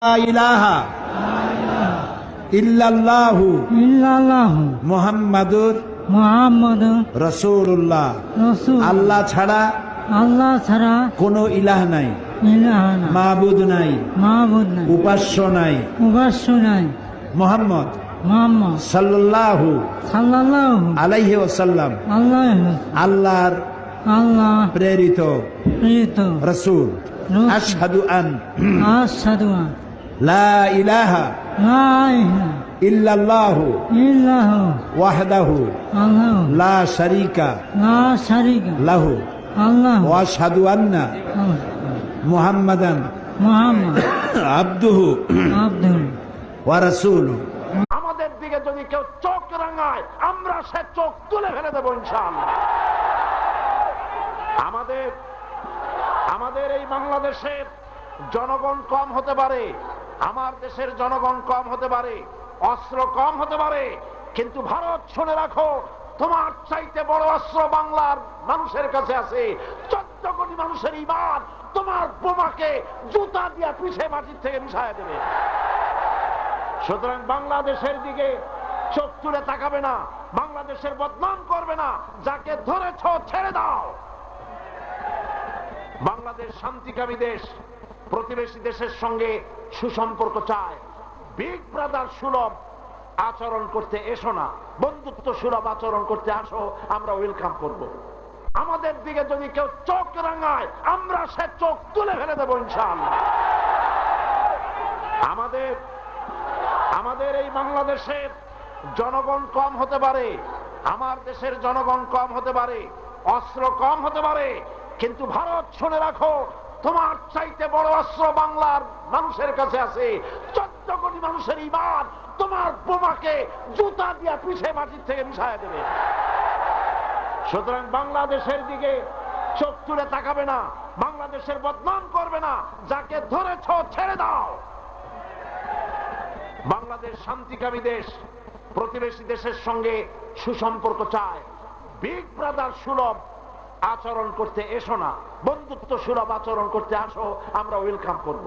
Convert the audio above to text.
লা ইলাহা ইল্লাল্লাহু মুহাম্মাদুর রাসূলুল্লাহ। আল্লাহ ছাড়া কোনো ইলাহ নাই, মাবুদ নাই, উপাস্য নাই। মুহাম্মদ সাল্লাল্লাহু আলাইহি ওয়াসাল্লাম আল্লাহর প্রেরিত রাসূল। আশহাদু আন লা ইলাহা ইল্লাল্লাহু ওয়াহদাহু লা শারীকা লাহু ওয়া আশহাদু আন্না মুহাম্মাদান আবদুহু ওয়া রাসূলুহু। আমাদের দিকে যদি কেউ চোখ রাঙায় আমরা সে চোখ তুলে ফেলে দেবো ইনশাআল্লাহ। আমাদের এই বাংলাদেশের জনগণ কম হতে পারে, আমার দেশের জনগণ কম হতে পারে, অস্ত্র কম হতে পারে, কিন্তু ভারত শুনে রাখো, তোমার চাইতে বড় অস্ত্র বাংলার মানুষের কাছে আছে। 14 কোটি মানুষের ঈমান তোমার বোমাকে জুতা দিয়া পিছে মাটির থেকে মিশায় দেবে। সুতরাং বাংলাদেশের দিকে চোখ তুলে তাকাবে না, বাংলাদেশের বদনাম করবে না, যাকে ধরেছ ছেড়ে দাও। বাংলাদেশ শান্তিকামী দেশ, প্রতিবেশী দেশের সঙ্গে সুসম্পর্ক চায়। বিগ ব্রাদার সুলভ আচরণ করতে এসো না, বন্ধুত্ব সুলভ আচরণ করতে আসো, আমরা ওয়েলকাম করব। আমাদের দিকে যদি কেউ চোখ রাঙায় আমরা সে চোখ তুলে ফেলে দেবো ইনশাআল্লাহ। আমাদের এই বাংলাদেশের জনগণ কম হতে পারে, আমার দেশের জনগণ কম হতে পারে, অস্ত্র কম হতে পারে, কিন্তু ভারত শুনে রাখো, তোমার চাইতে বড় অস্ত্র বাংলার মানুষের কাছে আছে। 14 কোটি মানুষের ঈমান তোমার বোমাকে জুতা দিয়া পিছে মাটির থেকে মিশায় দেবে। সুতরাং বাংলাদেশের দিকে চোখ তুলে তাকাবে না, বাংলাদেশের বদনাম করবে না, যাকে ধরেছ ছেড়ে দাও। বাংলাদেশ শান্তিকামী দেশ, প্রতিবেশী দেশের সঙ্গে সুসম্পর্ক চায়। বিগ ব্রাদার সুলভ আচরণ করতে এসো না, বন্ধুত্ব সুলভ আচরণ করতে আসো, আমরা ওয়েলকাম করব।